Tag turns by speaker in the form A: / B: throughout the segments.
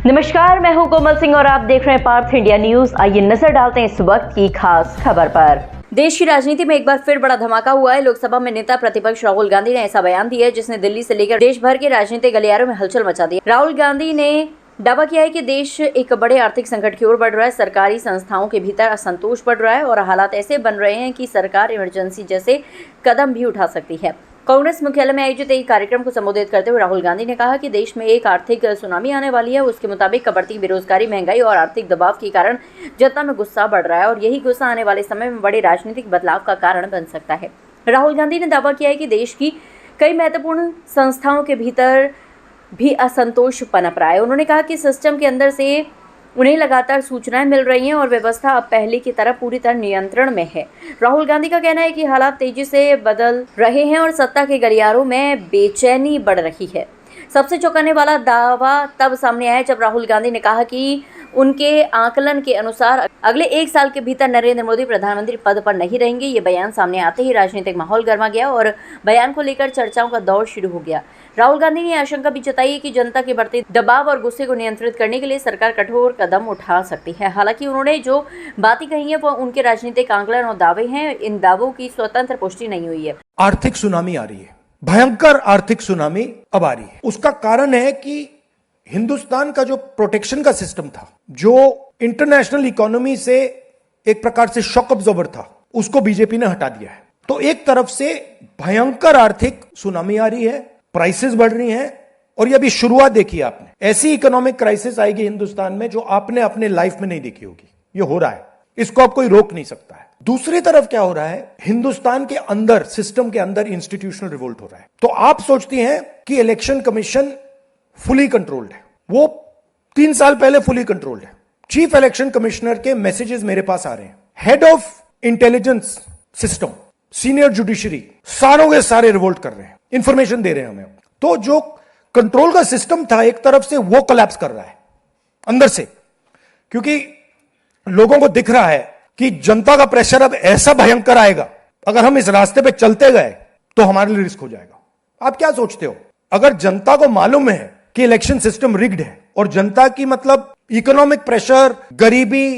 A: नमस्कार, मैं हूं कोमल सिंह और आप देख रहे हैं पार्थ इंडिया न्यूज। आइए नजर डालते हैं इस वक्त की खास खबर पर। देश की राजनीति में एक बार फिर बड़ा धमाका हुआ है। लोकसभा में नेता प्रतिपक्ष राहुल गांधी ने ऐसा बयान दिया है जिसने दिल्ली से लेकर देश भर के राजनीतिक गलियारों में हलचल मचा दी। राहुल गांधी ने दावा किया है कि देश एक बड़े आर्थिक संकट की ओर बढ़ रहा है। सरकारी संस्थाओं के भीतर असंतोष बढ़ रहा है और हालात ऐसे बन रहे हैं कि सरकार इमरजेंसी जैसे कदम भी उठा सकती है। कांग्रेस मुख्यालय में आयोजित एक कार्यक्रम को संबोधित करते हुए राहुल गांधी ने कहा कि देश में एक आर्थिक सुनामी आने वाली है। उसके मुताबिक बढ़ती बेरोजगारी, महंगाई और आर्थिक दबाव के कारण जनता में गुस्सा बढ़ रहा है और यही गुस्सा आने वाले समय में बड़े राजनीतिक बदलाव का कारण बन सकता है। राहुल गांधी ने दावा किया है कि देश की कई महत्वपूर्ण संस्थाओं के भीतर भी असंतोष पनप रहा है। उन्होंने कहा कि सिस्टम के अंदर से उन्हें लगातार सूचनाएं मिल रही हैं और व्यवस्था अब पहले की तरह पूरी तरह नियंत्रण में है। राहुल गांधी का कहना है कि हालात तेजी से बदल रहे हैं और सत्ता के गलियारों में बेचैनी बढ़ रही है। सबसे चौंकाने वाला दावा तब सामने आया जब राहुल गांधी ने कहा कि उनके आकलन के अनुसार अगले 1 साल के भीतर नरेंद्र मोदी प्रधानमंत्री पद पर नहीं रहेंगे। ये बयान सामने आते ही राजनीतिक माहौल गर्मा गया और बयान को लेकर चर्चाओं का दौर शुरू हो गया। राहुल गांधी ने आशंका भी जताई कि जनता के बढ़ते दबाव और गुस्से को नियंत्रित करने के लिए सरकार कठोर कदम उठा सकती है। हालांकि उन्होंने जो बातें कही है वो उनके राजनीतिक आकलन और दावे हैं। इन दावों की स्वतंत्र पुष्टि नहीं हुई है।
B: आर्थिक सुनामी आ रही है, भयंकर आर्थिक सुनामी अब आ रही है। उसका कारण है कि हिंदुस्तान का जो प्रोटेक्शन का सिस्टम था, जो इंटरनेशनल इकोनॉमी से एक प्रकार से शॉक अब्जॉर्बर था, उसको बीजेपी ने हटा दिया है। तो एक तरफ से भयंकर आर्थिक सुनामी आ रही है, प्राइसेस बढ़ रही हैं और ये अभी शुरुआत देखी आपने। ऐसी इकोनॉमिक क्राइसिस आएगी हिंदुस्तान में जो आपने अपने लाइफ में नहीं देखी होगी। ये हो रहा है, इसको अब कोई रोक नहीं सकता है। दूसरी तरफ क्या हो रहा है, हिंदुस्तान के अंदर, सिस्टम के अंदर इंस्टीट्यूशनल रिवोल्ट हो रहा है। तो आप सोचती हैं कि इलेक्शन कमीशन फुली कंट्रोल्ड है। वो 3 साल पहले फुली कंट्रोल्ड है। चीफ इलेक्शन कमिश्नर के मैसेजेस मेरे पास आ रहे हैं। Head of intelligence system, senior judiciary, सारों के सारे रिवोल्ट कर रहे हैं, इंफॉर्मेशन दे रहे हैं हमें। तो जो कंट्रोल का सिस्टम था एक तरफ से, वो कोलैप्स कर रहा है अंदर से, क्योंकि लोगों को दिख रहा है कि जनता का प्रेशर अब ऐसा भयंकर आएगा, अगर हम इस रास्ते पे चलते गए तो हमारे लिए रिस्क हो जाएगा। आप क्या सोचते हो, अगर जनता को मालूम है कि इलेक्शन सिस्टम रिग्ड है और जनता की मतलब इकोनॉमिक प्रेशर, गरीबी,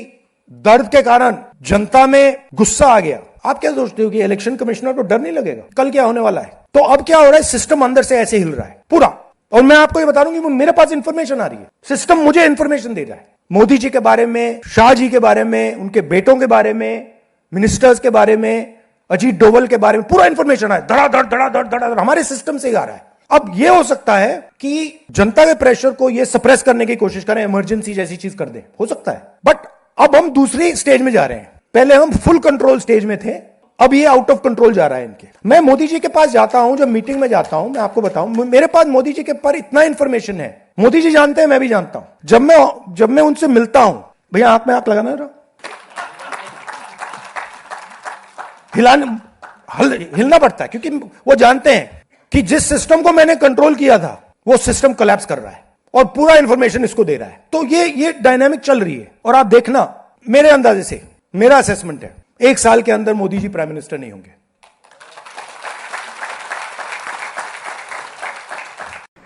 B: दर्द के कारण जनता में गुस्सा आ गया, आप क्या सोचते हो कि इलेक्शन कमिश्नर को डर नहीं लगेगा कल क्या होने वाला है? तो अब क्या हो रहा है, सिस्टम अंदर से ऐसे हिल रहा है पूरा। और मैं आपको ये बता दूं कि मेरे पास इंफॉर्मेशन आ रही है, सिस्टम मुझे इंफॉर्मेशन दे रहा है। मोदी जी के बारे में, शाह जी के बारे में, उनके बेटों के बारे में, मिनिस्टर्स के बारे में, अजीत डोवल के बारे में पूरा इंफॉर्मेशन है। धड़ाधड़ धड़ाधड़ धड़ाधड़ हमारे सिस्टम से आ रहा है। अब यह हो सकता है कि जनता के प्रेशर को यह सप्रेस करने की कोशिश करें, इमरजेंसी जैसी चीज कर दें, हो सकता है। बट अब हम दूसरी स्टेज में जा रहे हैं। पहले हम फुल कंट्रोल स्टेज में थे, अब ये आउट ऑफ कंट्रोल जा रहा है इनके। मैं मोदी जी के पास जाता हूं, जब मीटिंग में जाता हूं, मैं आपको बताऊं, मेरे पास मोदी जी के पर इतना इंफॉर्मेशन है। मोदी जी जानते हैं, मैं भी जानता हूं। जब मैं उनसे मिलता हूं, भैया आंख में आंख लगाना रहा, हिलना पड़ता है, क्योंकि वो जानते हैं कि जिस सिस्टम को मैंने कंट्रोल किया था वो सिस्टम कोलैप्स कर रहा है और पूरा इंफॉर्मेशन इसको दे रहा है। तो ये डायनामिक चल रही है। और आप देखना, मेरे अंदाजे से, मेरा असेसमेंट है, 1 साल के अंदर मोदी जी प्राइम मिनिस्टर नहीं होंगे।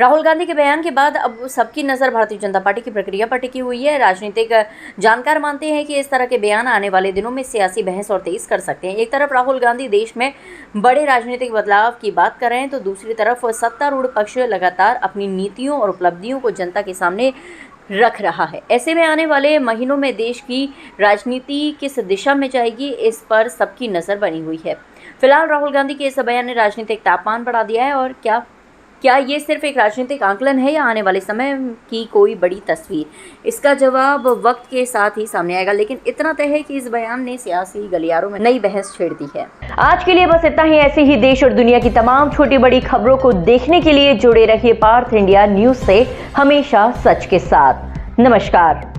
A: राहुल गांधी के बयान के बाद अब सबकी नजर भारतीय जनता पार्टी की प्रक्रिया पर टिकी हुई है। राजनीतिक जानकार मानते हैं कि इस तरह के बयान आने वाले दिनों में सियासी बहस और तेज कर सकते हैं। एक तरफ राहुल गांधी देश में बड़े राजनीतिक बदलाव की बात कर रहे हैं तो दूसरी तरफ सत्तारूढ़ पक्ष लगातार अपनी नीतियों और उपलब्धियों को जनता के सामने रख रहा है। ऐसे में आने वाले महीनों में देश की राजनीति किस दिशा में जाएगी, इस पर सबकी नजर बनी हुई है। फिलहाल राहुल गांधी के इस बयान ने राजनीतिक तापमान बढ़ा दिया है। और क्या ये सिर्फ एक राजनीतिक आकलन है या आने वाले समय की कोई बड़ी तस्वीर, इसका जवाब वक्त के साथ ही सामने आएगा। लेकिन इतना तय है कि इस बयान ने सियासी गलियारों में नई बहस छेड़ दी है। आज के लिए बस इतना ही। ऐसे ही देश और दुनिया की तमाम छोटी बड़ी खबरों को देखने के लिए जुड़े रहिए पार्थ इंडिया न्यूज से, हमेशा सच के साथ। नमस्कार।